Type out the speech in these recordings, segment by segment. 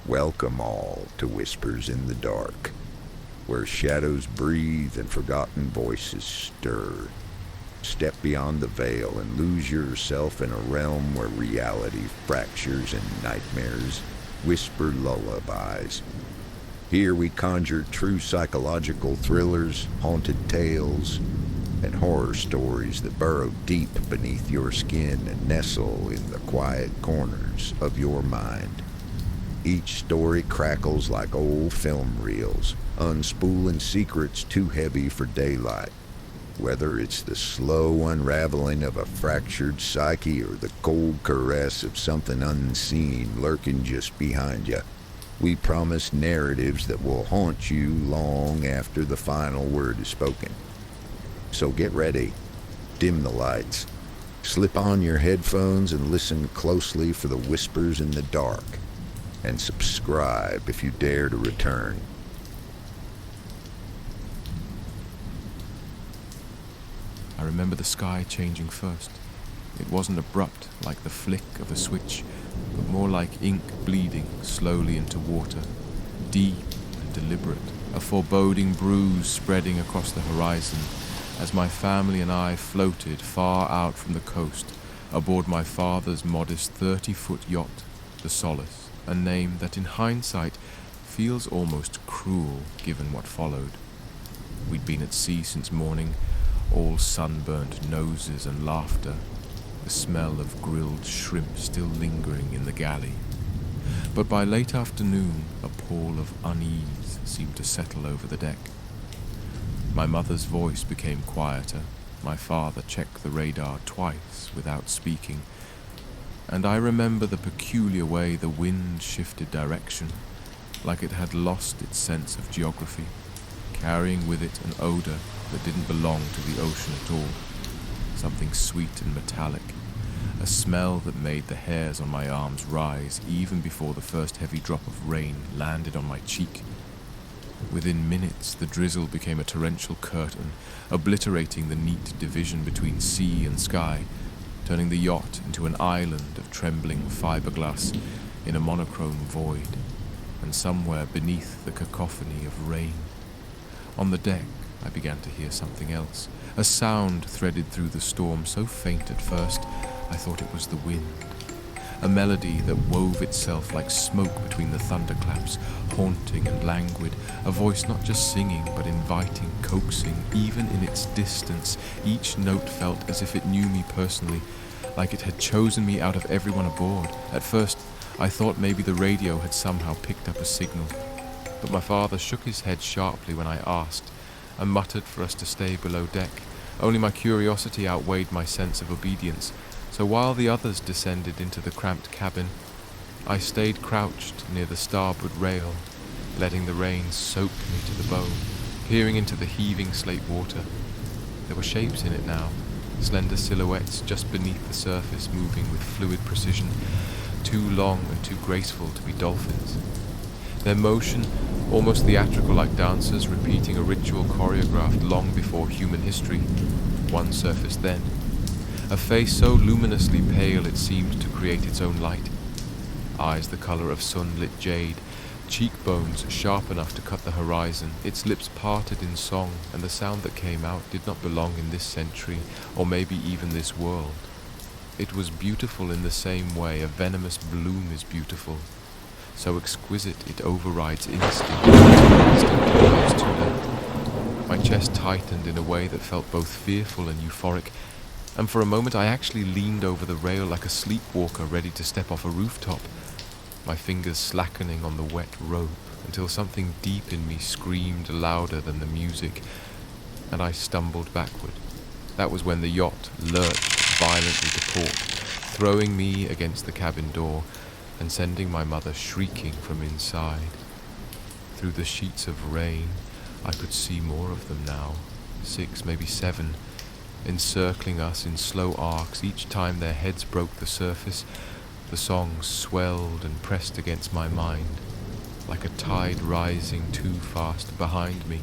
Welcome all to Whispers in the Dark, where shadows breathe and forgotten voices stir. Step beyond the veil and lose yourself in a realm where reality fractures and nightmares whisper lullabies. Here we conjure true psychological thrillers, haunted tales, and horror stories that burrow deep beneath your skin and nestle in the quiet corners of your mind. Each story crackles like old film reels, unspooling secrets too heavy for daylight. Whether it's the slow unraveling of a fractured psyche or the cold caress of something unseen lurking just behind you, we promise narratives that will haunt you long after the final word is spoken. So get ready, dim the lights, slip on your headphones and listen closely for the whispers in the dark, and subscribe if you dare to return. I remember the sky changing first. It wasn't abrupt like the flick of a switch, but more like ink bleeding slowly into water, deep and deliberate, a foreboding bruise spreading across the horizon as my family and I floated far out from the coast aboard my father's modest 30-foot yacht, the Solace, a name that in hindsight feels almost cruel given what followed. We'd been at sea since morning, all sunburnt noses and laughter, the smell of grilled shrimp still lingering in the galley. But by late afternoon, a pall of unease seemed to settle over the deck. My mother's voice became quieter. My father checked the radar twice without speaking, and I remember the peculiar way the wind shifted direction, like it had lost its sense of geography, carrying with it an odor that didn't belong to the ocean at all, something sweet and metallic, a smell that made the hairs on my arms rise even before the first heavy drop of rain landed on my cheek. Within minutes, the drizzle became a torrential curtain, obliterating the neat division between sea and sky, turning the yacht into an island of trembling fiberglass in a monochrome void, and somewhere beneath the cacophony of rain, on the deck, I began to hear something else, a sound threaded through the storm so faint at first I thought it was the wind, a melody that wove itself like smoke between the thunderclaps, haunting and languid, a voice not just singing but inviting, coaxing. Even in its distance, each note felt as if it knew me personally, like it had chosen me out of everyone aboard. At first, I thought maybe the radio had somehow picked up a signal, but my father shook his head sharply when I asked, and muttered for us to stay below deck. Only my curiosity outweighed my sense of obedience, so while the others descended into the cramped cabin, I stayed crouched near the starboard rail, letting the rain soak me to the bone, peering into the heaving slate water. There were shapes in it now, slender silhouettes just beneath the surface moving with fluid precision, too long and too graceful to be dolphins. Their motion, almost theatrical like dancers repeating a ritual choreographed long before human history. One surfaced then, a face so luminously pale it seemed to create its own light, eyes the color of sunlit jade, cheekbones sharp enough to cut the horizon, its lips parted in song, and the sound that came out did not belong in this century, or maybe even this world. It was beautiful in the same way a venomous bloom is beautiful, so exquisite it overrides instinct knows too late. My chest tightened in a way that felt both fearful and euphoric, and for a moment I actually leaned over the rail like a sleepwalker ready to step off a rooftop, my fingers slackening on the wet rope until something deep in me screamed louder than the music, and I stumbled backward. That was when the yacht lurched violently to port, throwing me against the cabin door and sending my mother shrieking from inside. Through the sheets of rain, I could see more of them now, 6, maybe 7, encircling us in slow arcs. Each time their heads broke the surface, the song swelled and pressed against my mind, like a tide rising too fast behind me.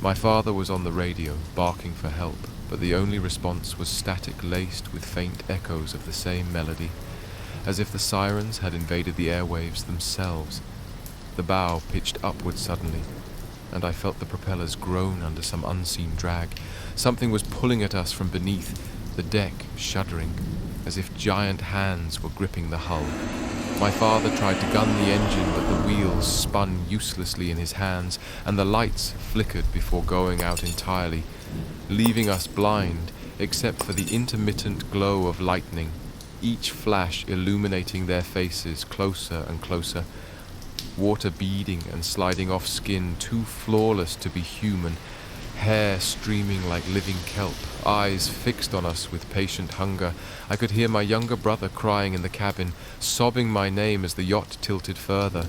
My father was on the radio, barking for help, but the only response was static laced with faint echoes of the same melody, as if the sirens had invaded the airwaves themselves, The bow pitched upward suddenly, and I felt the propellers groan under some unseen drag. Something was pulling at us from beneath, the deck shuddering, as if giant hands were gripping the hull. My father tried to gun the engine, but the wheels spun uselessly in his hands, and the lights flickered before going out entirely, leaving us blind except for the intermittent glow of lightning, each flash illuminating their faces closer and closer, water beading and sliding off skin too flawless to be human, hair streaming like living kelp, eyes fixed on us with patient hunger. I could hear my younger brother crying in the cabin, sobbing my name as the yacht tilted further,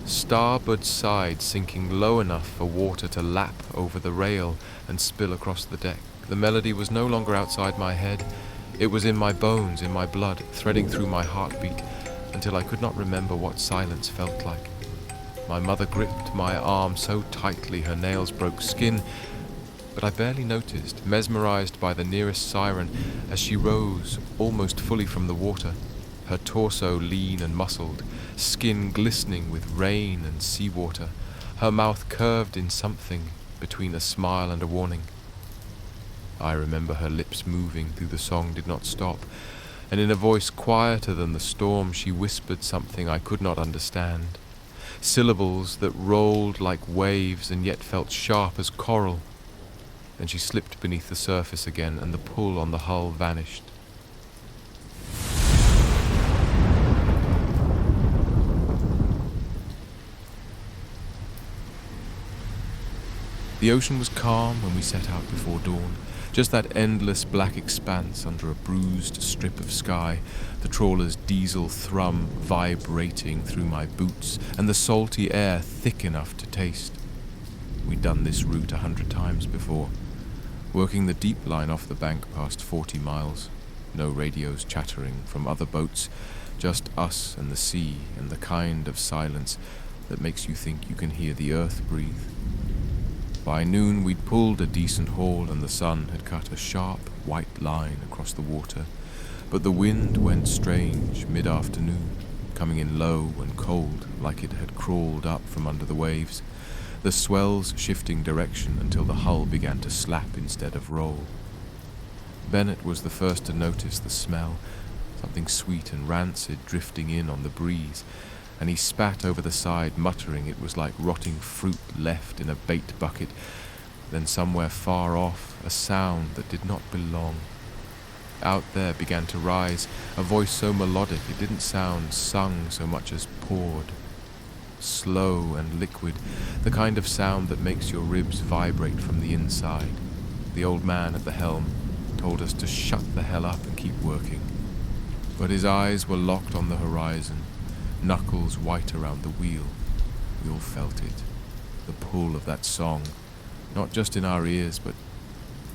starboard side sinking low enough for water to lap over the rail and spill across the deck. The melody was no longer outside my head. It was in my bones, in my blood, threading through my heartbeat, until I could not remember what silence felt like. My mother gripped my arm so tightly her nails broke skin, but I barely noticed, mesmerized by the nearest siren as she rose almost fully from the water, her torso lean and muscled, skin glistening with rain and seawater, her mouth curved in something between a smile and a warning. I remember her lips moving through the song did not stop, and in a voice quieter than the storm she whispered something I could not understand, syllables that rolled like waves and yet felt sharp as coral. Then she slipped beneath the surface again, and the pull on the hull vanished. The ocean was calm when we set out before dawn, just that endless black expanse under a bruised strip of sky, the trawler's diesel thrum vibrating through my boots, and the salty air thick enough to taste. We'd done this route 100 times before, working the deep line off the bank past 40 miles, no radios chattering from other boats, just us and the sea and the kind of silence that makes you think you can hear the earth breathe. By noon we'd pulled a decent haul and the sun had cut a sharp white line across the water, but the wind went strange mid-afternoon, coming in low and cold like it had crawled up from under the waves, the swells shifting direction until the hull began to slap instead of roll. Bennett was the first to notice the smell, something sweet and rancid drifting in on the breeze, and he spat over the side, muttering it was like rotting fruit left in a bait bucket. Then somewhere far off, a sound that did not belong. Out there began to rise a voice so melodic it didn't sound sung so much as poured. Slow and liquid, the kind of sound that makes your ribs vibrate from the inside. The old man at the helm told us to shut the hell up and keep working. But his eyes were locked on the horizon, knuckles white around the wheel. We all felt it, the pull of that song, not just in our ears, but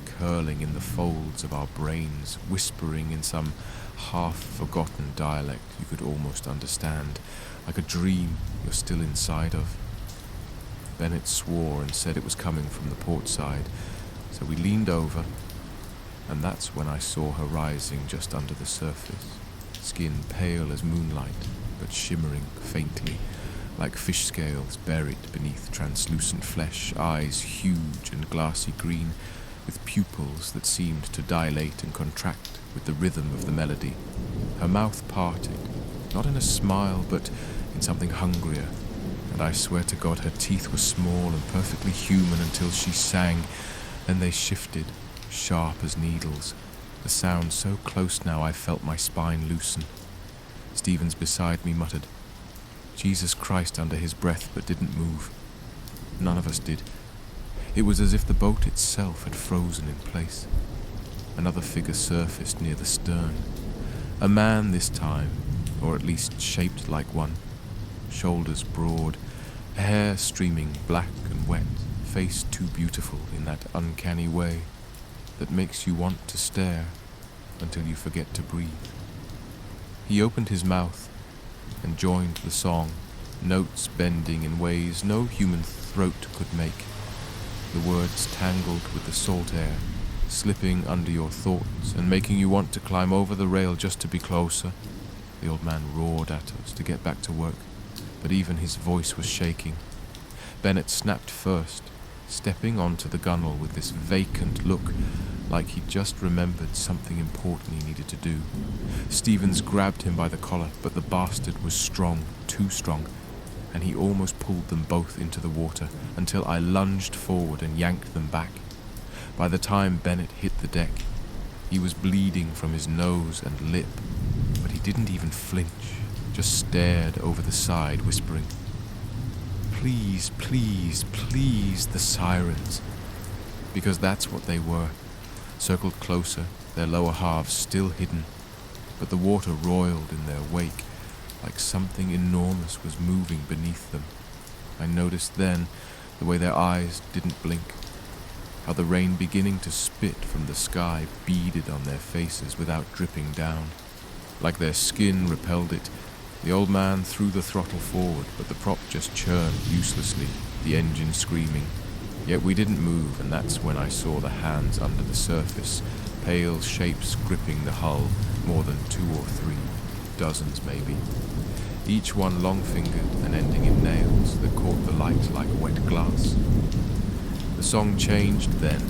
curling in the folds of our brains, whispering in some half-forgotten dialect you could almost understand, like a dream you're still inside of. Bennett swore and said it was coming from the port side, so we leaned over, and that's when I saw her rising just under the surface, skin pale as moonlight, but shimmering faintly, like fish scales buried beneath translucent flesh, eyes huge and glassy green, with pupils that seemed to dilate and contract with the rhythm of the melody. Her mouth parted, not in a smile, but in something hungrier, and I swear to God her teeth were small and perfectly human until she sang. Then they shifted, sharp as needles, the sound so close now I felt my spine loosen. Stevens beside me muttered, "Jesus Christ," under his breath, but didn't move. None of us did. It was as if the boat itself had frozen in place. Another figure surfaced near the stern. A man this time, or at least shaped like one. Shoulders broad, hair streaming black and wet, face too beautiful in that uncanny way that makes you want to stare until you forget to breathe. He opened his mouth and joined the song, notes bending in ways no human throat could make. The words tangled with the salt air, slipping under your thoughts and making you want to climb over the rail just to be closer. The old man roared at us to get back to work. but even his voice was shaking. Bennett snapped first, stepping onto the gunwale with this vacant look, like he'd just remembered something important he needed to do. Stevens grabbed him by the collar, but the bastard was strong, too strong, and he almost pulled them both into the water until I lunged forward and yanked them back. By the time Bennett hit the deck, he was bleeding from his nose and lip, but he didn't even flinch, just stared over the side, whispering, "Please, please, please, the sirens." Because that's what they were, circled closer, their lower halves still hidden, but the water roiled in their wake, like something enormous was moving beneath them. I noticed then the way their eyes didn't blink, how the rain beginning to spit from the sky beaded on their faces without dripping down. Like their skin repelled it, the old man threw the throttle forward, but the prop just churned uselessly, the engine screaming. Yet we didn't move, and that's when I saw the hands under the surface, pale shapes gripping the hull, more than 2 or 3, dozens maybe. Each one long-fingered and ending in nails that caught the light like wet glass. The song changed then,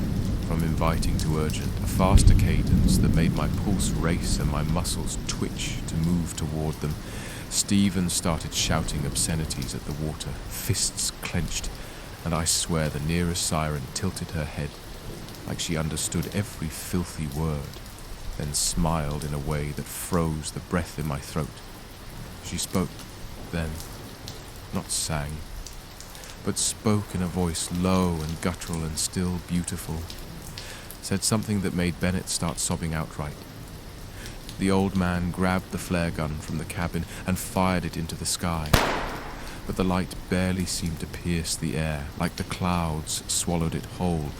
from inviting to urgent, a faster cadence that made my pulse race and my muscles twitch to move toward them. Stephen started shouting obscenities at the water, fists clenched, and I swear the nearest siren tilted her head, like she understood every filthy word, then smiled in a way that froze the breath in my throat. She spoke, then, not sang, but spoke in a voice low and guttural and still beautiful. Said something that made Bennett start sobbing outright. The old man grabbed the flare gun from the cabin and fired it into the sky, but the light barely seemed to pierce the air, like the clouds swallowed it whole.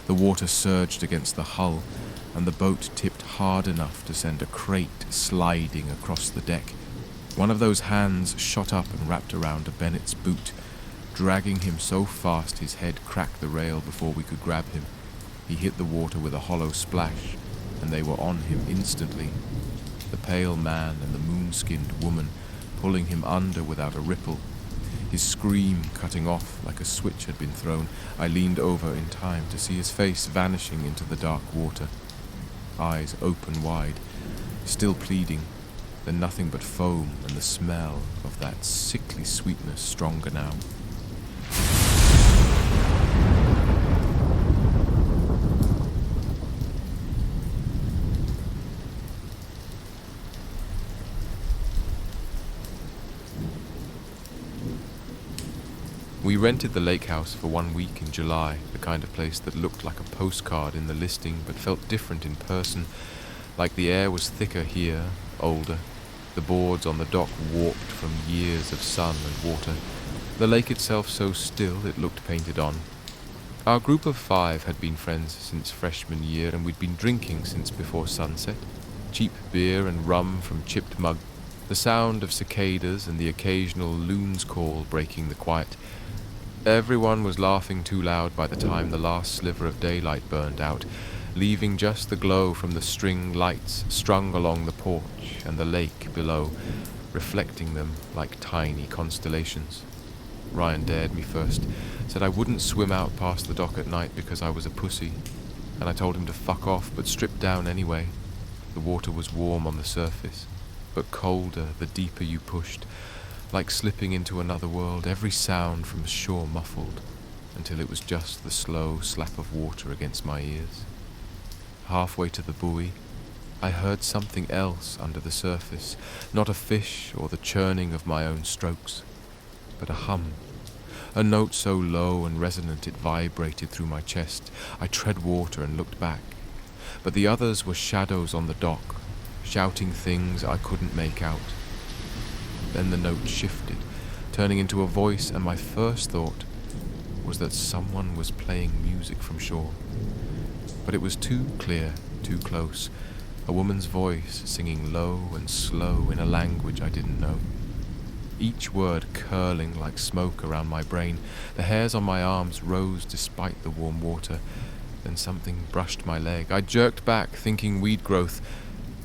The water surged against the hull, and the boat tipped hard enough to send a crate sliding across the deck. One of those hands shot up and wrapped around Bennett's boot, dragging him so fast his head cracked the rail before we could grab him. He hit the water with a hollow splash, and they were on him instantly. The pale man and the moon-skinned woman pulling him under without a ripple. His scream cutting off like a switch had been thrown. I leaned over in time to see his face vanishing into the dark water. Eyes open wide, still pleading, then nothing but foam and the smell of that sickly sweetness stronger now. We rented the lake house for 1 week in July, the kind of place that looked like a postcard in the listing but felt different in person, like the air was thicker here, older, the boards on the dock warped from years of sun and water, the lake itself so still it looked painted on. Our group of 5 had been friends since freshman year, and we'd been drinking since before sunset, cheap beer and rum from chipped mug, the sound of cicadas and the occasional loon's call breaking the quiet. Everyone was laughing too loud by the time the last sliver of daylight burned out, leaving just the glow from the string lights strung along the porch and the lake below, reflecting them like tiny constellations. Ryan dared me first, said I wouldn't swim out past the dock at night because I was a pussy, and I told him to fuck off but stripped down anyway. The water was warm on the surface, but colder the deeper you pushed, like slipping into another world, every sound from shore muffled, until it was just the slow slap of water against my ears. Halfway to the buoy, I heard something else under the surface, not a fish or the churning of my own strokes, but a hum, a note so low and resonant it vibrated through my chest. I tread water and looked back, but the others were shadows on the dock, shouting things I couldn't make out. Then the note shifted, turning into a voice, and my first thought was that someone was playing music from shore. But it was too clear, too close, a woman's voice singing low and slow in a language I didn't know. Each word curling like smoke around my brain. The hairs on my arms rose despite the warm water. Then something brushed my leg. I jerked back, thinking weed growth,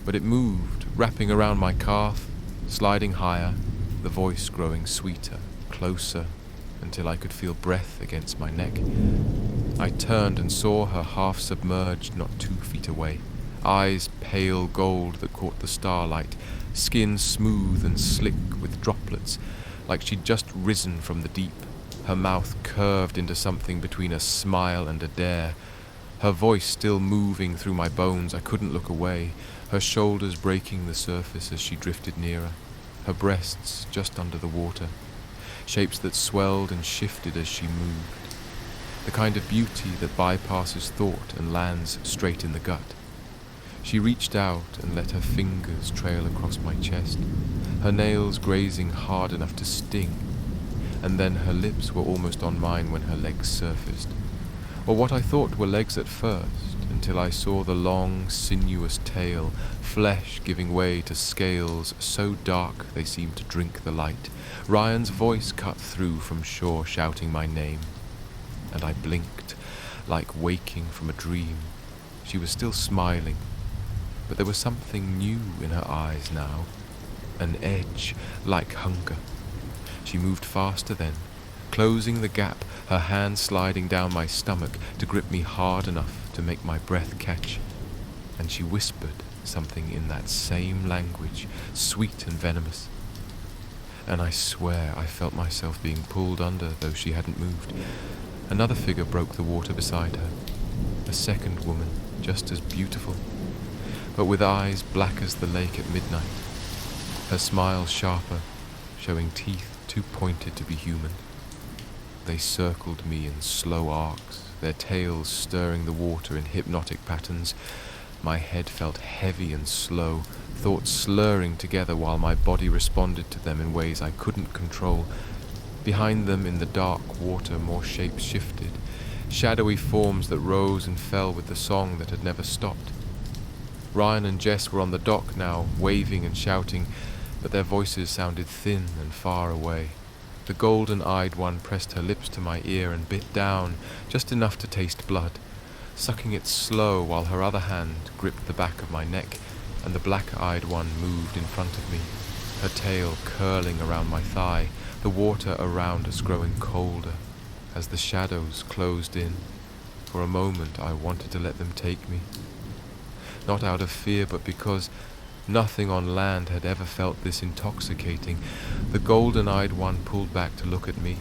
but it moved, wrapping around my calf, sliding higher, the voice growing sweeter, closer, until I could feel breath against my neck. I turned and saw her half submerged not 2 feet away, eyes pale gold that caught the starlight, skin smooth and slick with droplets, like she'd just risen from the deep, her mouth curved into something between a smile and a dare. Her voice still moving through my bones, I couldn't look away, her shoulders breaking the surface as she drifted nearer, her breasts just under the water, shapes that swelled and shifted as she moved, the kind of beauty that bypasses thought and lands straight in the gut. She reached out and let her fingers trail across my chest, her nails grazing hard enough to sting, and then her lips were almost on mine when her legs surfaced, or what I thought were legs at first, until I saw the long, sinuous tail, flesh giving way to scales so dark they seemed to drink the light. Ryan's voice cut through from shore shouting my name, and I blinked, like waking from a dream. She was still smiling, but there was something new in her eyes now, an edge like hunger. She moved faster then, closing the gap, her hand sliding down my stomach to grip me hard enough to make my breath catch, and she whispered something in that same language, sweet and venomous. And I swear I felt myself being pulled under, though she hadn't moved. Another figure broke the water beside her, a second woman, just as beautiful, but with eyes black as the lake at midnight, her smile sharper, showing teeth too pointed to be human. They circled me in slow arcs, their tails stirring the water in hypnotic patterns. My head felt heavy and slow, thoughts slurring together while my body responded to them in ways I couldn't control. Behind them in the dark water more shapes shifted, shadowy forms that rose and fell with the song that had never stopped. Ryan and Jess were on the dock now, waving and shouting, but their voices sounded thin and far away. The golden-eyed one pressed her lips to my ear and bit down, just enough to taste blood, sucking it slow while her other hand gripped the back of my neck, and the black-eyed one moved in front of me, her tail curling around my thigh, the water around us growing colder as the shadows closed in. For a moment I wanted to let them take me, not out of fear, but because nothing on land had ever felt this intoxicating. The golden-eyed one pulled back to look at me,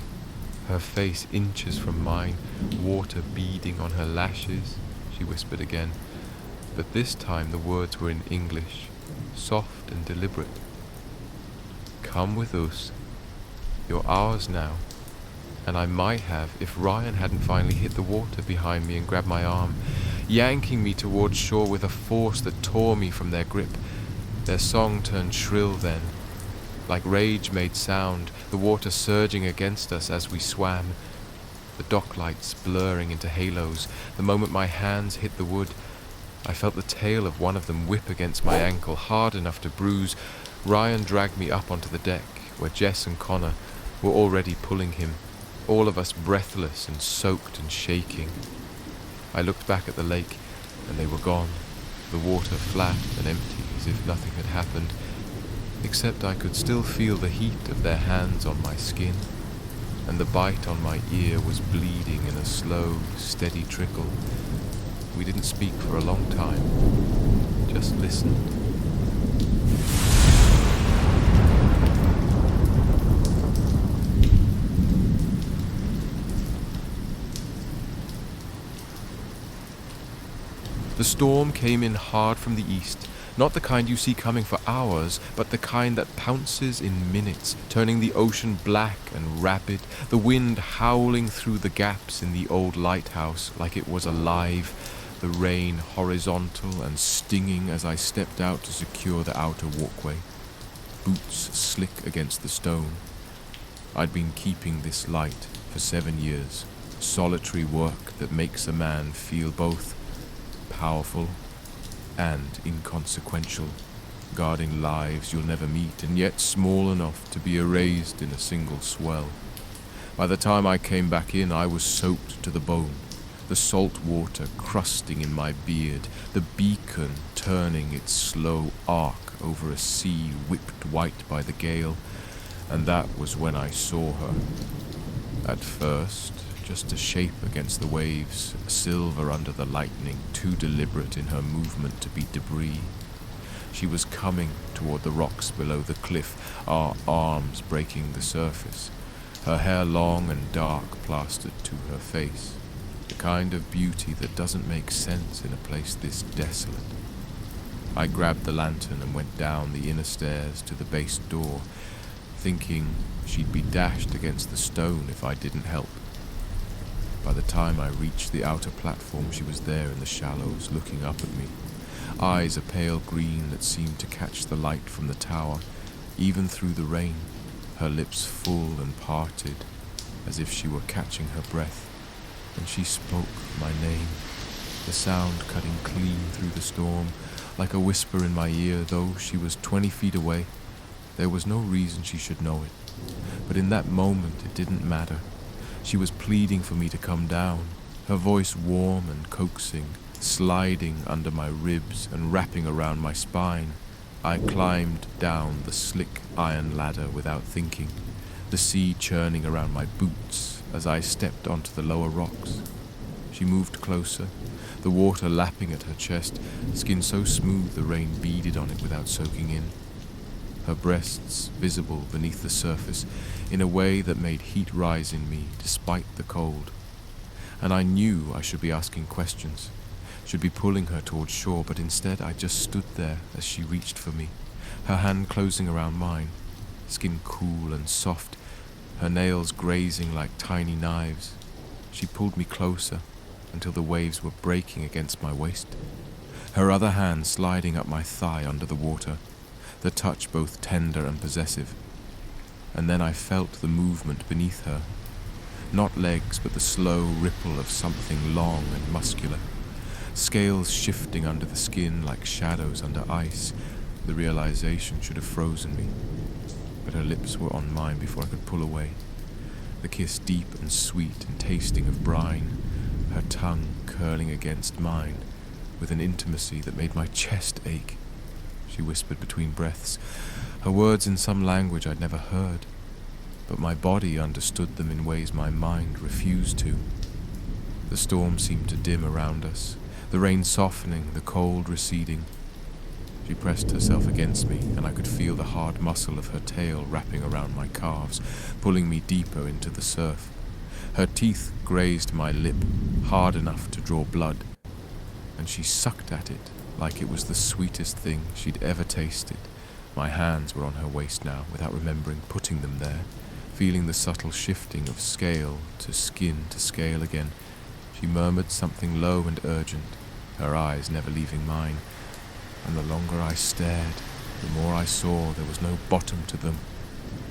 her face inches from mine, water beading on her lashes. She whispered again, but this time the words were in English, soft and deliberate. "Come with us. You're ours now." And I might have if Ryan hadn't finally hit the water behind me and grabbed my arm, yanking me towards shore with a force that tore me from their grip. Their song turned shrill then, like rage-made sound, the water surging against us as we swam, the dock lights blurring into halos. The moment my hands hit the wood, I felt the tail of one of them whip against my ankle, hard enough to bruise. Ryan dragged me up onto the deck, where Jess and Connor were already pulling him, all of us breathless and soaked and shaking. I looked back at the lake, and they were gone, the water flat and empty, as if nothing had happened, except I could still feel the heat of their hands on my skin, and the bite on my ear was bleeding in a slow, steady trickle. We didn't speak for a long time, just listened. The storm came in hard from the east, not the kind you see coming for hours, but the kind that pounces in minutes, turning the ocean black and rapid, the wind howling through the gaps in the old lighthouse like it was alive, the rain horizontal and stinging as I stepped out to secure the outer walkway, boots slick against the stone. I'd been keeping this light for 7 years, solitary work that makes a man feel both powerful and inconsequential, guarding lives you'll never meet, and yet small enough to be erased in a single swell. By the time I came back in, I was soaked to the bone, the salt water crusting in my beard, the beacon turning its slow arc over a sea whipped white by the gale, And that was when I saw her. At first, just a shape against the waves, silver under the lightning, too deliberate in her movement to be debris. She was coming toward the rocks below the cliff, our arms breaking the surface, her hair long and dark plastered to her face, the kind of beauty that doesn't make sense in a place this desolate. I grabbed the lantern and went down the inner stairs to the base door, thinking she'd be dashed against the stone if I didn't help. By the time I reached the outer platform, she was there in the shallows, looking up at me, eyes a pale green that seemed to catch the light from the tower, even through the rain, her lips full and parted, as if she were catching her breath, and she spoke my name, the sound cutting clean through the storm, like a whisper in my ear, though she was 20 feet away. There was no reason she should know it, but in that moment it didn't matter. She was pleading for me to come down, her voice warm and coaxing, sliding under my ribs and wrapping around my spine. I climbed down the slick iron ladder without thinking, the sea churning around my boots as I stepped onto the lower rocks. She moved closer, the water lapping at her chest, skin so smooth the rain beaded on it without soaking in. Her breasts visible beneath the surface in a way that made heat rise in me despite the cold. And I knew I should be asking questions, should be pulling her towards shore, but instead I just stood there as she reached for me, her hand closing around mine, skin cool and soft, her nails grazing like tiny knives. She pulled me closer until the waves were breaking against my waist, her other hand sliding up my thigh under the water, the touch both tender and possessive. And then I felt the movement beneath her, not legs but the slow ripple of something long and muscular, scales shifting under the skin like shadows under ice. The realization should have frozen me, but her lips were on mine before I could pull away, the kiss deep and sweet and tasting of brine, her tongue curling against mine with an intimacy that made my chest ache. She whispered between breaths, her words in some language I'd never heard, but my body understood them in ways my mind refused to. The storm seemed to dim around us, the rain softening, the cold receding. She pressed herself against me, and I could feel the hard muscle of her tail wrapping around my calves, pulling me deeper into the surf. Her teeth grazed my lip, hard enough to draw blood, and she sucked at it like it was the sweetest thing she'd ever tasted. My hands were on her waist now, without remembering putting them there, feeling the subtle shifting of scale to skin to scale again. She murmured something low and urgent, her eyes never leaving mine, and the longer I stared, the more I saw there was no bottom to them.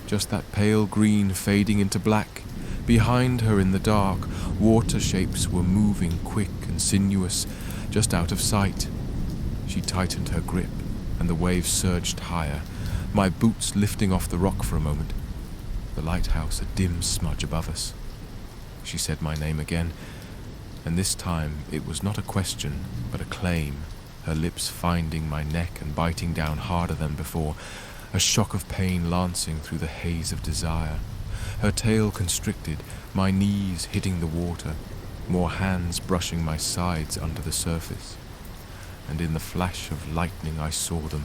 Just that pale green fading into black. Behind her in the dark, water shapes were moving quick and sinuous, just out of sight. She tightened her grip, and the waves surged higher, my boots lifting off the rock for a moment. The lighthouse a dim smudge above us. She said my name again, and this time it was not a question, but a claim, her lips finding my neck and biting down harder than before, a shock of pain lancing through the haze of desire. Her tail constricted, my knees hitting the water, more hands brushing my sides under the surface. And in the flash of lightning I saw them,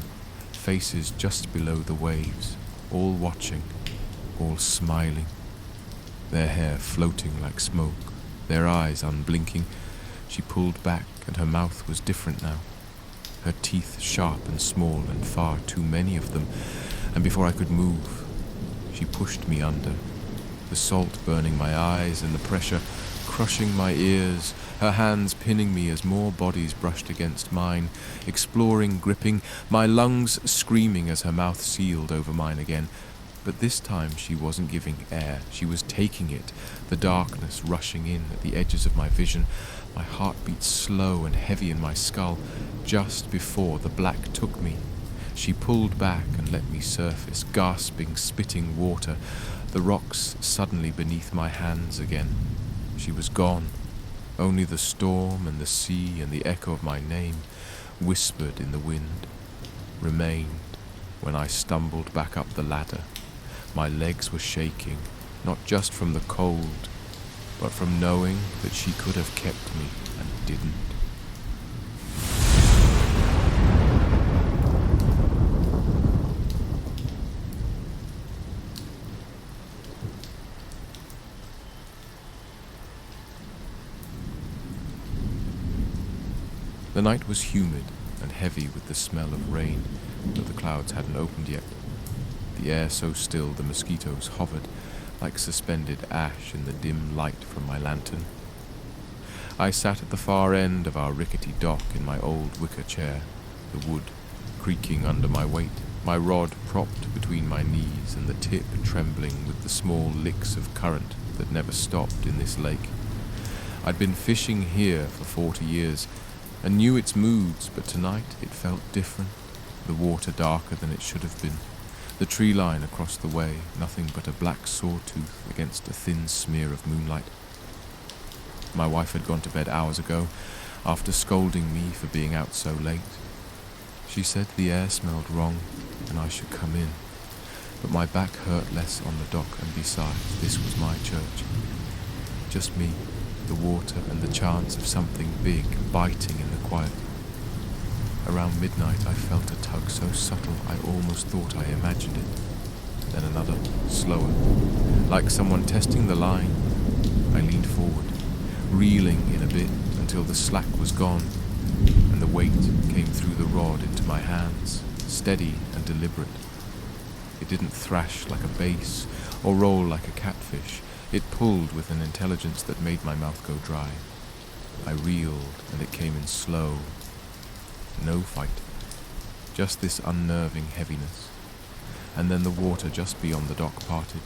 faces just below the waves, all watching, all smiling, their hair floating like smoke, their eyes unblinking. She pulled back, and her mouth was different now, her teeth sharp and small and far too many of them, and before I could move, she pushed me under, the salt burning my eyes and the pressure crushing my ears, her hands pinning me as more bodies brushed against mine, exploring, gripping, my lungs screaming as her mouth sealed over mine again. But this time she wasn't giving air, she was taking it, the darkness rushing in at the edges of my vision, my heart beat slow and heavy in my skull, just before the black took me. She pulled back and let me surface, gasping, spitting water, the rocks suddenly beneath my hands again. She was gone. Only the storm and the sea and the echo of my name, whispered in the wind, remained when I stumbled back up the ladder, My legs were shaking, not just from the cold, but from knowing that she could have kept me and didn't. The night was humid and heavy with the smell of rain, though the clouds hadn't opened yet. The air so still the mosquitoes hovered like suspended ash in the dim light from my lantern. I sat at the far end of our rickety dock in my old wicker chair, the wood creaking under my weight, my rod propped between my knees and the tip trembling with the small licks of current that never stopped in this lake. I'd been fishing here for 40 years and knew its moods, but tonight it felt different, the water darker than it should have been. The tree line across the way, nothing but a black sawtooth against a thin smear of moonlight. My wife had gone to bed hours ago, after scolding me for being out so late. She said the air smelled wrong and I should come in, but my back hurt less on the dock, and besides, this was my church. Just me, the water, and the chance of something big biting in the quiet. Around midnight I felt a tug so subtle I almost thought I imagined it. Then another, slower, like someone testing the line. I leaned forward, reeling in a bit until the slack was gone, and the weight came through the rod into my hands, steady and deliberate. It didn't thrash like a bass or roll like a catfish. It pulled with an intelligence that made my mouth go dry. I reeled, and it came in slow. No fight, just this unnerving heaviness. And then the water just beyond the dock parted,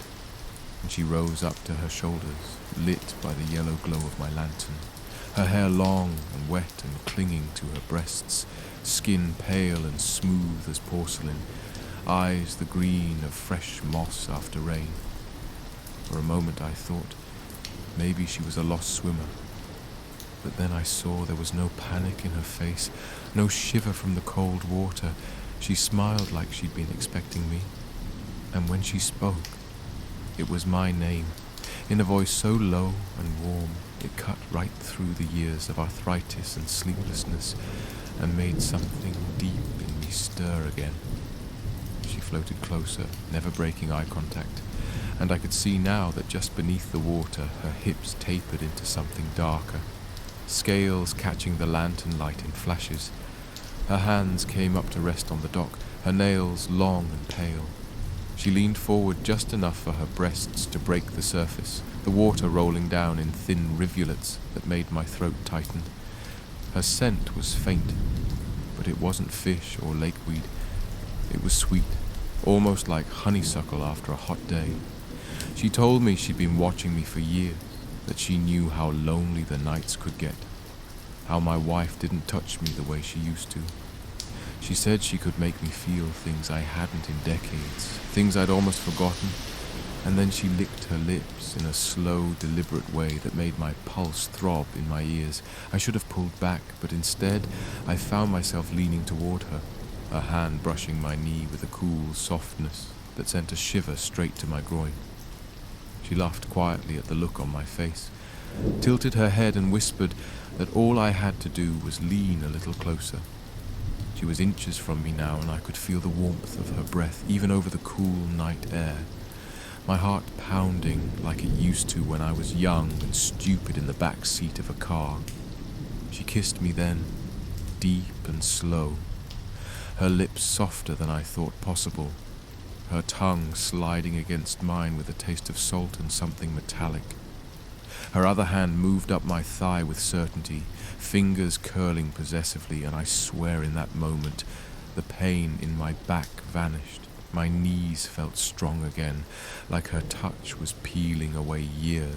and she rose up to her shoulders, lit by the yellow glow of my lantern, her hair long and wet and clinging to her breasts, skin pale and smooth as porcelain, eyes the green of fresh moss after rain. For a moment I thought maybe she was a lost swimmer, but then I saw there was no panic in her face, no shiver from the cold water. She smiled like she'd been expecting me, and when she spoke, it was my name, in a voice so low and warm it cut right through the years of arthritis and sleeplessness and made something deep in me stir again. She floated closer, never breaking eye contact, and I could see now that just beneath the water her hips tapered into something darker, scales catching the lantern light in flashes. Her hands came up to rest on the dock, her nails long and pale. She leaned forward just enough for her breasts to break the surface, the water rolling down in thin rivulets that made my throat tighten. Her scent was faint, but it wasn't fish or lakeweed. It was sweet, almost like honeysuckle after a hot day. She told me she'd been watching me for years, that she knew how lonely the nights could get, how my wife didn't touch me the way she used to. She said she could make me feel things I hadn't in decades, things I'd almost forgotten, and then she licked her lips in a slow, deliberate way that made my pulse throb in my ears. I should have pulled back, but instead I found myself leaning toward her, her hand brushing my knee with a cool softness that sent a shiver straight to my groin. She laughed quietly at the look on my face, tilted her head and whispered that all I had to do was lean a little closer. She was inches from me now, and I could feel the warmth of her breath even over the cool night air, my heart pounding like it used to when I was young and stupid in the back seat of a car. She kissed me then, deep and slow, her lips softer than I thought possible, her tongue sliding against mine with a taste of salt and something metallic. Her other hand moved up my thigh with certainty, fingers curling possessively, and I swear in that moment the pain in my back vanished. My knees felt strong again, like her touch was peeling away years.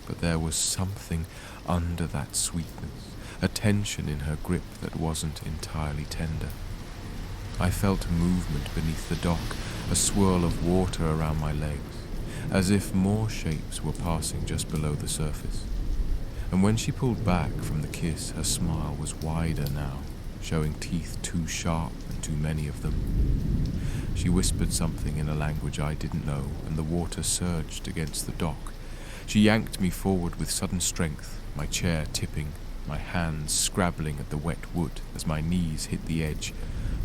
But there was something under that sweetness, a tension in her grip that wasn't entirely tender. I felt movement beneath the dock, a swirl of water around my legs, as if more shapes were passing just below the surface. And when she pulled back from the kiss, her smile was wider now, showing teeth too sharp and too many of them. She whispered something in a language I didn't know, and the water surged against the dock. She yanked me forward with sudden strength, my chair tipping, my hands scrabbling at the wet wood as my knees hit the edge,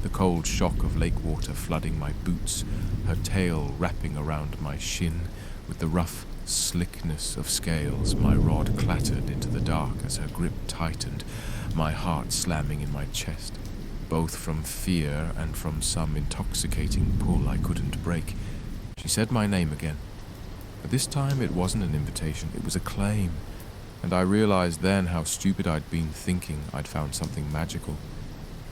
the cold shock of lake water flooding my boots, her tail wrapping around my shin with the rough slickness of scales. My rod clattered into the dark as her grip tightened, my heart slamming in my chest, both from fear and from some intoxicating pull I couldn't break. She said my name again. But this time it wasn't an invitation, it was a claim, and I realized then how stupid I'd been thinking I'd found something magical,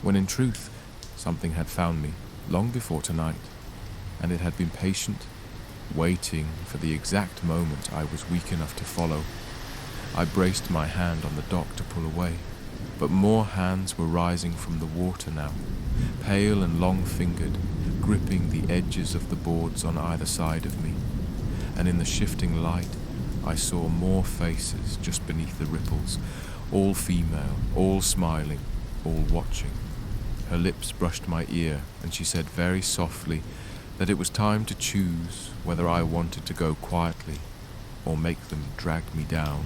when in truth, something had found me long before tonight, and it had been patient, waiting for the exact moment I was weak enough to follow. I braced my hand on the dock to pull away, but more hands were rising from the water now, pale and long-fingered, gripping the edges of the boards on either side of me, and in the shifting light I saw more faces just beneath the ripples, all female, all smiling, all watching. Her lips brushed my ear, and she said very softly that it was time to choose whether I wanted to go quietly or make them drag me down.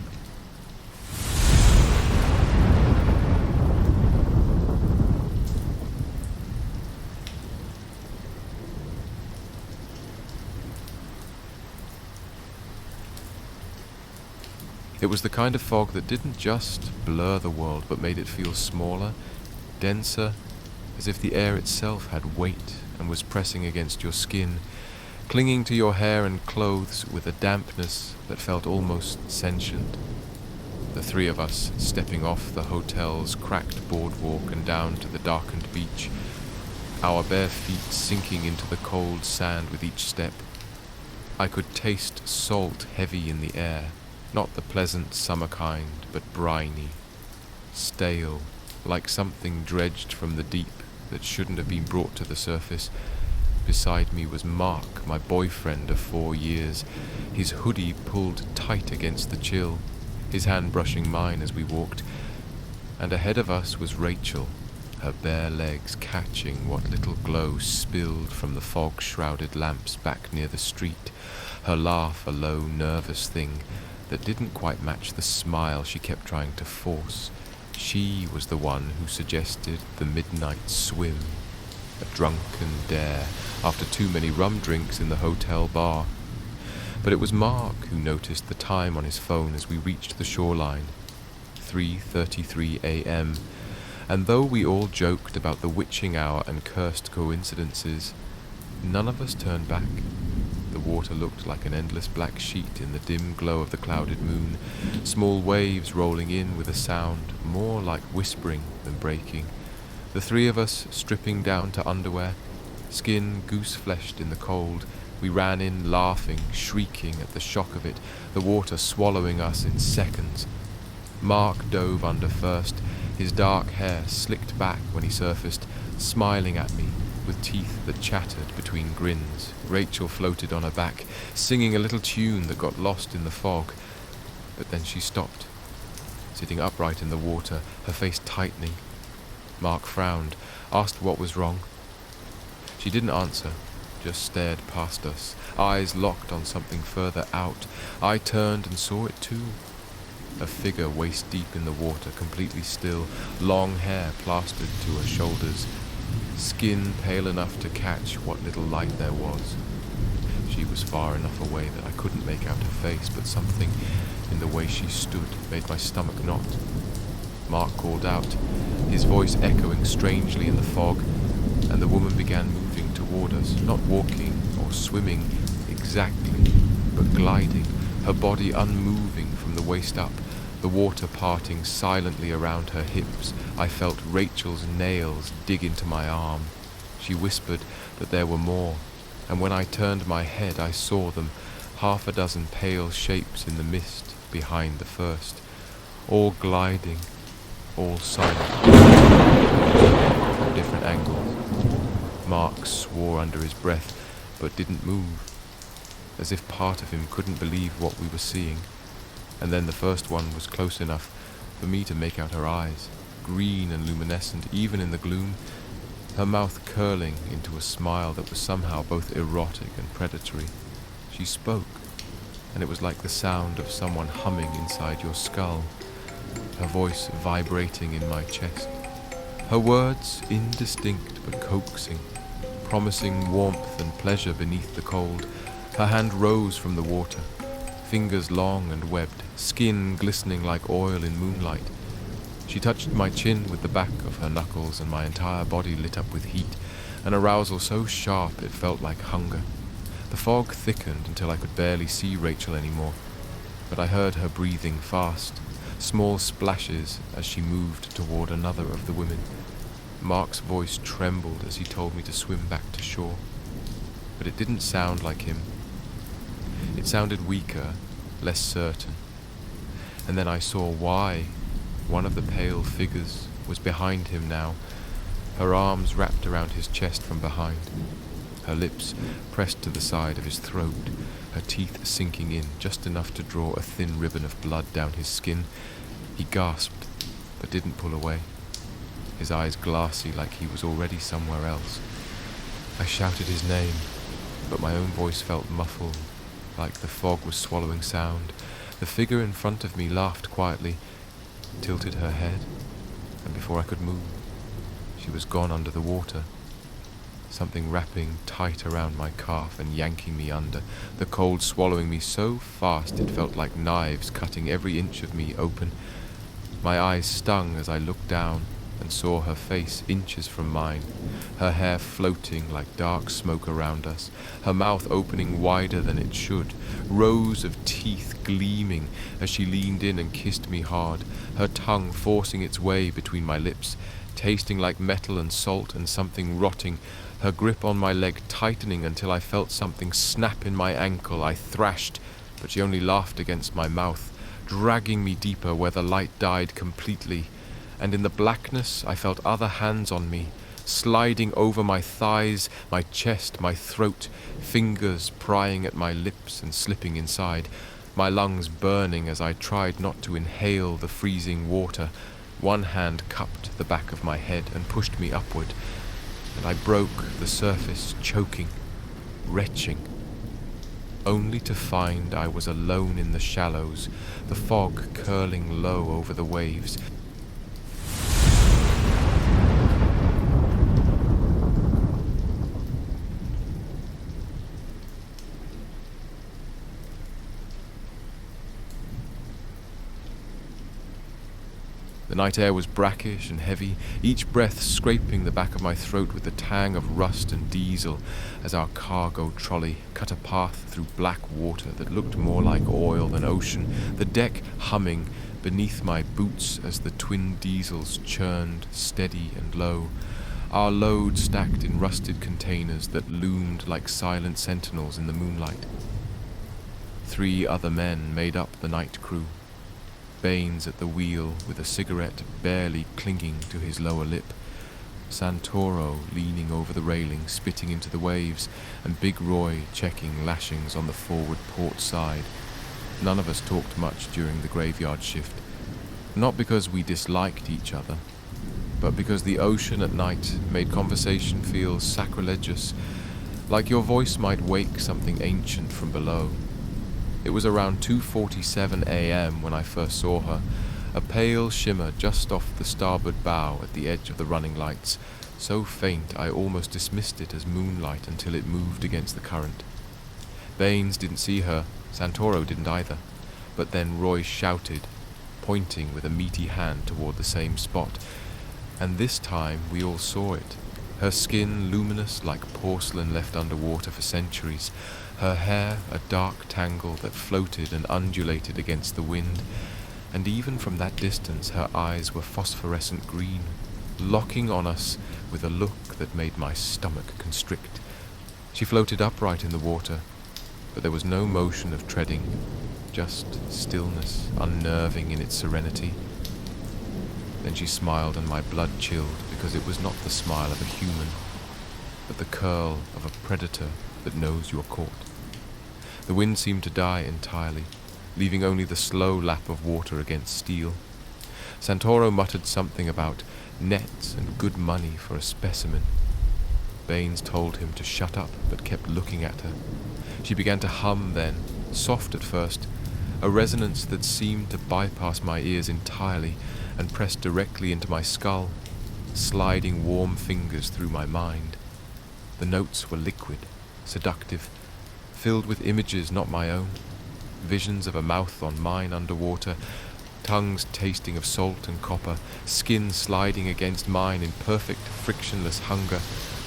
It was the kind of fog that didn't just blur the world, but made it feel smaller, denser, as if the air itself had weight and was pressing against your skin, clinging to your hair and clothes with a dampness that felt almost sentient. The three of us stepping off the hotel's cracked boardwalk and down to the darkened beach, our bare feet sinking into the cold sand with each step. I could taste salt heavy in the air, not the pleasant summer kind, but briny, stale, like something dredged from the deep that shouldn't have been brought to the surface. Beside me was Mark, my boyfriend of 4 years, his hoodie pulled tight against the chill, his hand brushing mine as we walked. And ahead of us was Rachel, her bare legs catching what little glow spilled from the fog-shrouded lamps back near the street, her laugh a low, nervous thing that didn't quite match the smile she kept trying to force. She was the one who suggested the midnight swim, a drunken dare after too many rum drinks in the hotel bar. But it was Mark who noticed the time on his phone as we reached the shoreline, 3:33 a.m., and though we all joked about the witching hour and cursed coincidences, none of us turned back. The water looked like an endless black sheet in the dim glow of the clouded moon, small waves rolling in with a sound more like whispering than breaking. The three of us stripping down to underwear, skin goose-fleshed in the cold. We ran in laughing, shrieking at the shock of it, the water swallowing us in seconds. Mark dove under first, his dark hair slicked back when he surfaced, smiling at me with teeth that chattered between grins. Rachel floated on her back, singing a little tune that got lost in the fog. But then she stopped, sitting upright in the water, her face tightening. Mark frowned, asked what was wrong. She didn't answer, just stared past us, eyes locked on something further out. I turned and saw it too. A figure waist deep in the water, completely still, long hair plastered to her shoulders, skin pale enough to catch what little light there was. She was far enough away that I couldn't make out her face, but something in the way she stood made my stomach knot. Mark called out, his voice echoing strangely in the fog, and the woman began moving toward us, not walking or swimming exactly, but gliding, her body unmoving from the waist up, the water parting silently around her hips. I felt Rachel's nails dig into my arm. She whispered that there were more, and when I turned my head I saw them, 6 pale shapes in the mist behind the first, all gliding, all silent, from different angles. Mark swore under his breath, but didn't move, as if part of him couldn't believe what we were seeing. And then the first one was close enough for me to make out her eyes, green and luminescent even in the gloom. her mouth curling into a smile that was somehow both erotic and predatory. She spoke, and it was like the sound of someone humming inside your skull, her voice vibrating in my chest. Her words indistinct but coaxing, promising warmth and pleasure beneath the cold. Her hand rose from the water, fingers long and webbed, skin glistening like oil in moonlight. She touched my chin with the back of her knuckles, and my entire body lit up with heat, an arousal so sharp it felt like hunger. The fog thickened until I could barely see Rachel anymore, but I heard her breathing fast, small splashes as she moved toward another of the women. Mark's voice trembled as he told me to swim back to shore, but it didn't sound like him. It sounded weaker, less certain. And then I saw why. One of the pale figures was behind him now, her arms wrapped around his chest from behind, her lips pressed to the side of his throat, her teeth sinking in just enough to draw a thin ribbon of blood down his skin. He gasped, but didn't pull away, his eyes glassy like he was already somewhere else. I shouted his name, but my own voice felt muffled, like the fog was swallowing sound. The figure in front of me laughed quietly, tilted her head, and before I could move, she was gone under the water, something wrapping tight around my calf and yanking me under, the cold swallowing me so fast it felt like knives cutting every inch of me open. My eyes stung as I looked down and saw her face inches from mine, her hair floating like dark smoke around us, her mouth opening wider than it should, rows of teeth gleaming as she leaned in and kissed me hard, her tongue forcing its way between my lips, tasting like metal and salt and something rotting, her grip on my leg tightening until I felt something snap in my ankle. I thrashed, but she only laughed against my mouth, dragging me deeper where the light died completely. And in the blackness I felt other hands on me, sliding over my thighs, my chest, my throat, fingers prying at my lips and slipping inside, my lungs burning as I tried not to inhale the freezing water. One hand cupped the back of my head and pushed me upward, and I broke the surface, choking, retching, only to find I was alone in the shallows, the fog curling low over the waves. The night air was brackish and heavy, each breath scraping the back of my throat with the tang of rust and diesel as our cargo trolley cut a path through black water that looked more like oil than ocean, the deck humming beneath my boots as the twin diesels churned steady and low, our load stacked in rusted containers that loomed like silent sentinels in the moonlight. 3 other men made up the night crew. Baines at the wheel with a cigarette barely clinging to his lower lip, Santoro leaning over the railing spitting into the waves, and Big Roy checking lashings on the forward port side. None of us talked much during the graveyard shift, not because we disliked each other, but because the ocean at night made conversation feel sacrilegious, like your voice might wake something ancient from below. It was around 2:47 a.m. when I first saw her, a pale shimmer just off the starboard bow at the edge of the running lights, so faint I almost dismissed it as moonlight until it moved against the current. Baines didn't see her, Santoro didn't either, but then Roy shouted, pointing with a meaty hand toward the same spot, and this time we all saw it. Her skin luminous like porcelain left underwater for centuries, her hair a dark tangle that floated and undulated against the wind, and even from that distance her eyes were phosphorescent green, locking on us with a look that made my stomach constrict. She floated upright in the water, but there was no motion of treading, just stillness, unnerving in its serenity. Then she smiled and my blood chilled, because it was not the smile of a human, but the curl of a predator that knows you're caught. The wind seemed to die entirely, leaving only the slow lap of water against steel. Santoro muttered something about nets and good money for a specimen, Baines told him to shut up, but kept looking at her. She began to hum then, soft at first, a resonance that seemed to bypass my ears entirely and press directly into my skull, sliding warm fingers through my mind. The notes were liquid, seductive, filled with images not my own, visions of a mouth on mine underwater, tongues tasting of salt and copper, skin sliding against mine in perfect frictionless hunger,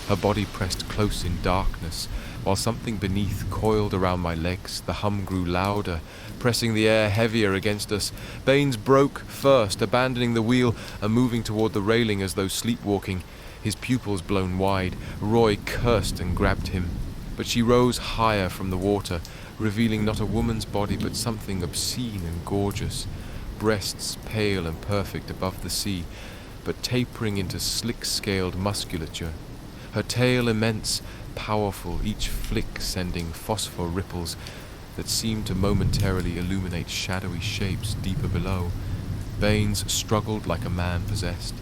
her body pressed close in darkness, while something beneath coiled around my legs. The hum grew louder, pressing the air heavier against us. Baines broke first, abandoning the wheel and moving toward the railing as though sleepwalking, his pupils blown wide. Roy cursed and grabbed him, but she rose higher from the water, revealing not a woman's body but something obscene and gorgeous, breasts pale and perfect above the sea, but tapering into slick-scaled musculature, her tail immense, powerful, each flick sending phosphor ripples that seemed to momentarily illuminate shadowy shapes deeper below. Baines struggled like a man possessed.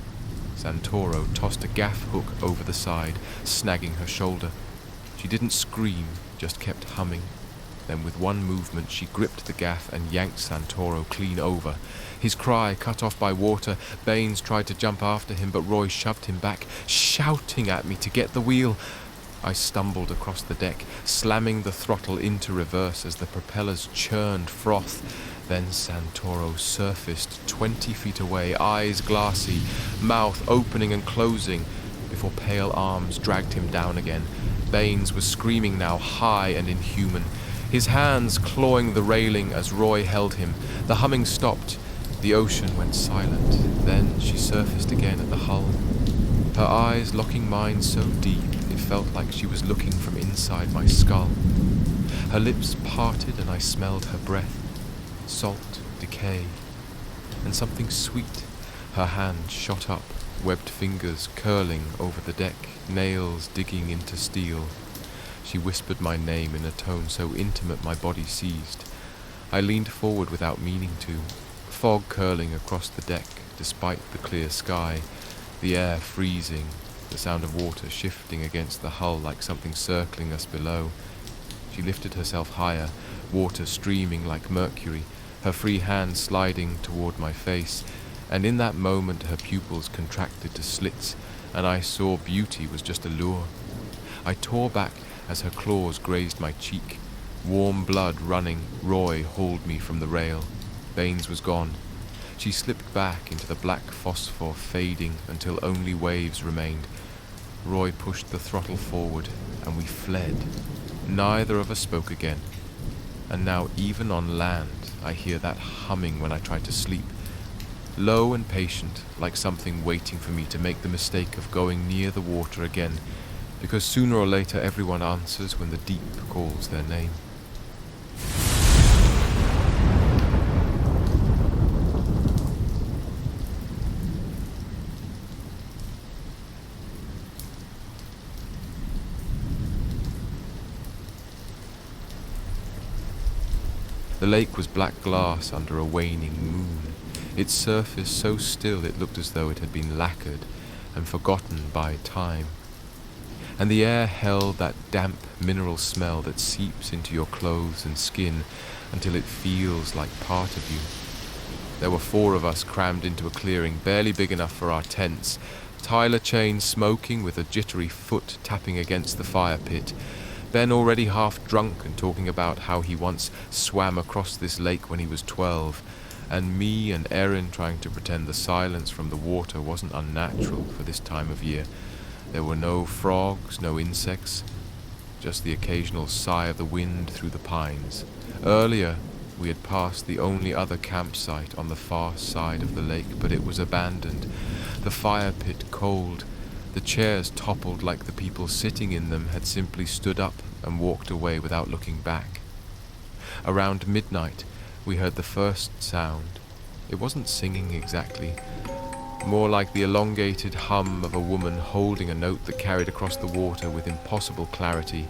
Santoro tossed a gaff hook over the side, snagging her shoulder. She didn't scream, just kept humming. Then with one movement she gripped the gaff and yanked Santoro clean over. His cry cut off by water, Baines tried to jump after him, but Roy shoved him back, shouting at me to get the wheel. I stumbled across the deck, slamming the throttle into reverse as the propellers churned froth. Then Santoro surfaced 20 feet away, eyes glassy, mouth opening and closing, before pale arms dragged him down again. Baines was screaming now, high and inhuman, his hands clawing the railing as Roy held him. The humming stopped. The ocean went silent. Then she surfaced again at the hull, her eyes locking mine so deep it felt like she was looking from inside my skull. Her lips parted and I smelled her breath, salt, decay, and something sweet. Her hand shot up, webbed fingers curling over the deck, nails digging into steel. She whispered my name in a tone so intimate my body seized. I leaned forward without meaning to, fog curling across the deck despite the clear sky, the air freezing, the sound of water shifting against the hull like something circling us below. She lifted herself higher, water streaming like mercury, her free hand sliding toward my face, and in that moment her pupils contracted to slits, and I saw beauty was just a lure. I tore back as her claws grazed my cheek. Warm blood running, Roy hauled me from the rail. Baines was gone. She slipped back into the black phosphor, fading until only waves remained. Roy pushed the throttle forward, and we fled. Neither of us spoke again. And now even on land, I hear that humming when I try to sleep. Low and patient, like something waiting for me to make the mistake of going near the water again, because sooner or later everyone answers when the deep calls their name. The lake was black glass under a waning moon, its surface so still it looked as though it had been lacquered and forgotten by time. And the air held that damp mineral smell that seeps into your clothes and skin until it feels like part of you. There were 4 of us crammed into a clearing barely big enough for our tents, Tyler Chain smoking with a jittery foot tapping against the fire pit, Ben already half drunk and talking about how he once swam across this lake when he was 12, and me and Erin trying to pretend the silence from the water wasn't unnatural for this time of year. There were no frogs, no insects, just the occasional sigh of the wind through the pines. Earlier, we had passed the only other campsite on the far side of the lake, but it was abandoned. The fire pit cold. The chairs toppled like the people sitting in them had simply stood up and walked away without looking back. Around midnight, we heard the first sound. It wasn't singing exactly, more like the elongated hum of a woman holding a note that carried across the water with impossible clarity.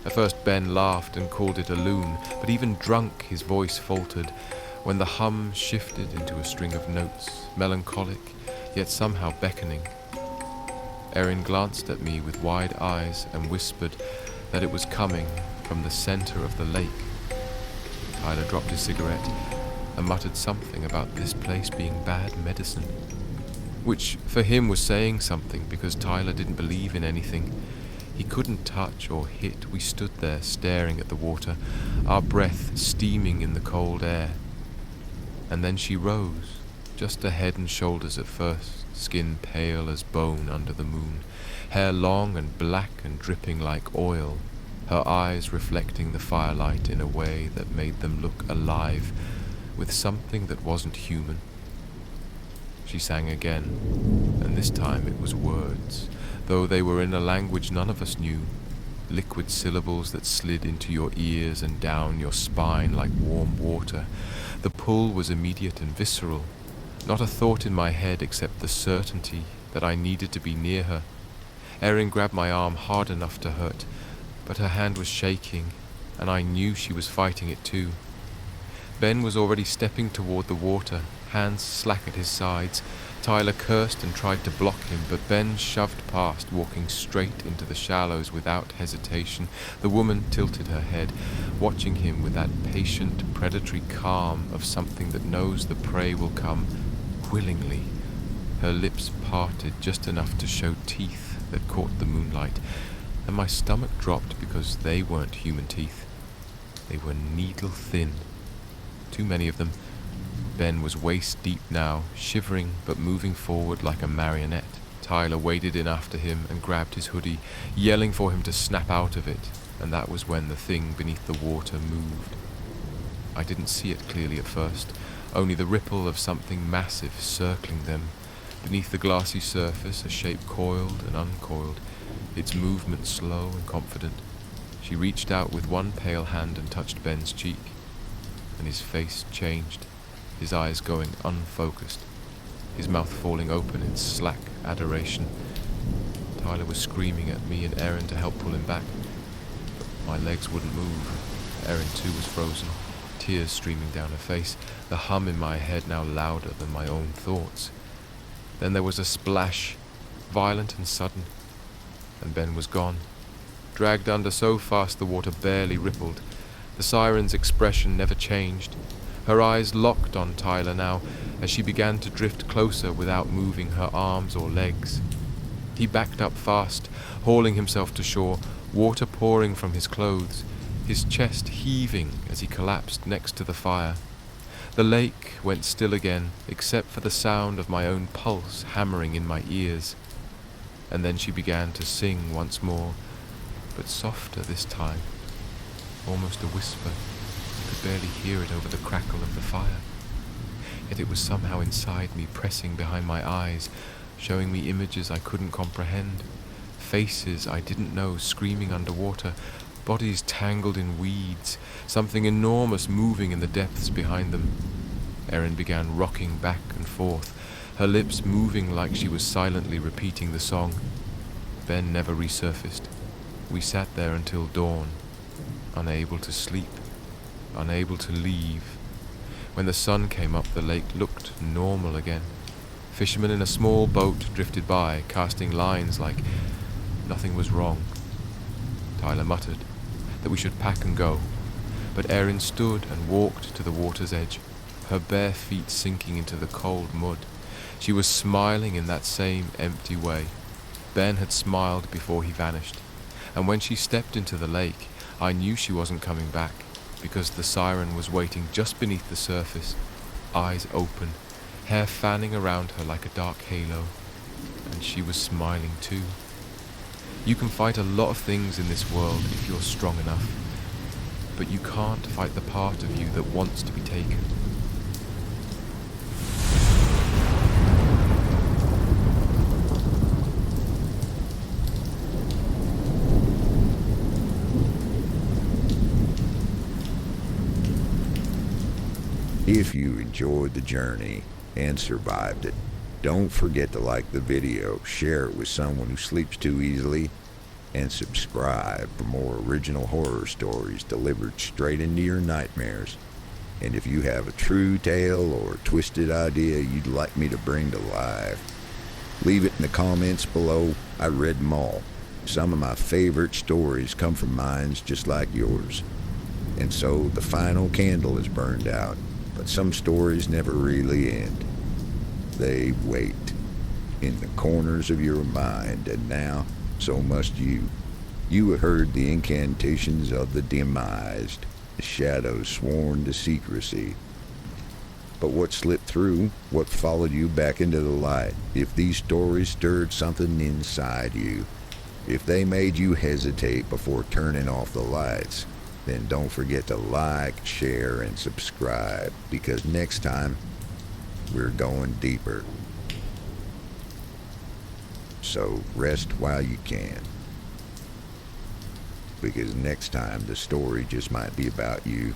At first Ben laughed and called it a loon, but even drunk his voice faltered when the hum shifted into a string of notes, melancholic, yet somehow beckoning. Erin glanced at me with wide eyes and whispered that it was coming from the center of the lake. Tyler dropped his cigarette and muttered something about this place being bad medicine, which for him was saying something because Tyler didn't believe in anything. He couldn't touch or hit. We stood there staring at the water, our breath steaming in the cold air. And then she rose, just her head and shoulders at first, skin pale as bone under the moon, hair long and black and dripping like oil, her eyes reflecting the firelight in a way that made them look alive, with something that wasn't human. She sang again, and this time it was words, though they were in a language none of us knew, liquid syllables that slid into your ears and down your spine like warm water. The pull was immediate and visceral, not a thought in my head except the certainty that I needed to be near her. Erin grabbed my arm hard enough to hurt, but her hand was shaking, and I knew she was fighting it too. Ben was already stepping toward the water, hands slack at his sides. Tyler cursed and tried to block him, but Ben shoved past, walking straight into the shallows without hesitation. The woman tilted her head, watching him with that patient, predatory calm of something that knows the prey will come willingly. Her lips parted just enough to show teeth that caught the moonlight, and my stomach dropped because they weren't human teeth. They were needle thin. Too many of them. Ben was waist deep now, shivering but moving forward like a marionette. Tyler waded in after him and grabbed his hoodie, yelling for him to snap out of it, and that was when the thing beneath the water moved. I didn't see it clearly at first, only the ripple of something massive circling them. Beneath the glassy surface, a shape coiled and uncoiled, its movement slow and confident. She reached out with one pale hand and touched Ben's cheek, and his face changed, his eyes going unfocused, his mouth falling open in slack adoration. Tyler was screaming at me and Erin to help pull him back, but my legs wouldn't move. Erin too was frozen, tears streaming down her face, the hum in my head now louder than my own thoughts. Then there was a splash, violent and sudden, and Ben was gone, dragged under so fast the water barely rippled. The siren's expression never changed. Her eyes locked on Tyler now as she began to drift closer without moving her arms or legs. He backed up fast, hauling himself to shore, water pouring from his clothes, his chest heaving as he collapsed next to the fire. The lake went still again, except for the sound of my own pulse hammering in my ears. And then she began to sing once more, but softer this time, almost a whisper. I could barely hear it over the crackle of the fire. Yet it was somehow inside me, pressing behind my eyes, showing me images I couldn't comprehend, faces I didn't know screaming underwater, bodies tangled in weeds, something enormous moving in the depths behind them. Erin began rocking back and forth, her lips moving like she was silently repeating the song. Ben never resurfaced. We sat there until dawn, unable to sleep, unable to leave. When the sun came up, the lake looked normal again. Fishermen in a small boat drifted by, casting lines like nothing was wrong. Tyler muttered that we should pack and go, but Erin stood and walked to the water's edge, her bare feet sinking into the cold mud. She was smiling in that same empty way. Ben had smiled before he vanished, and when she stepped into the lake, I knew she wasn't coming back, because the siren was waiting just beneath the surface, eyes open, hair fanning around her like a dark halo, and she was smiling too. You can fight a lot of things in this world if you're strong enough, but you can't fight the part of you that wants to be taken. If you enjoyed the journey and survived it, don't forget to like the video, share it with someone who sleeps too easily, and subscribe for more original horror stories delivered straight into your nightmares. And if you have a true tale or twisted idea you'd like me to bring to life, Leave it in the comments below. I read them all. Some of my favorite stories come from minds just like yours. And so the final candle is burned out, but some stories never really end. They wait in the corners of your mind, and now so must you. You have heard the incantations of the demised, the shadows sworn to secrecy. But what slipped through, what followed you back into the light, if these stories stirred something inside you, if they made you hesitate before turning off the lights, then don't forget to like, share, and subscribe, because next time, we're going deeper. So rest while you can, because next time the story just might be about you.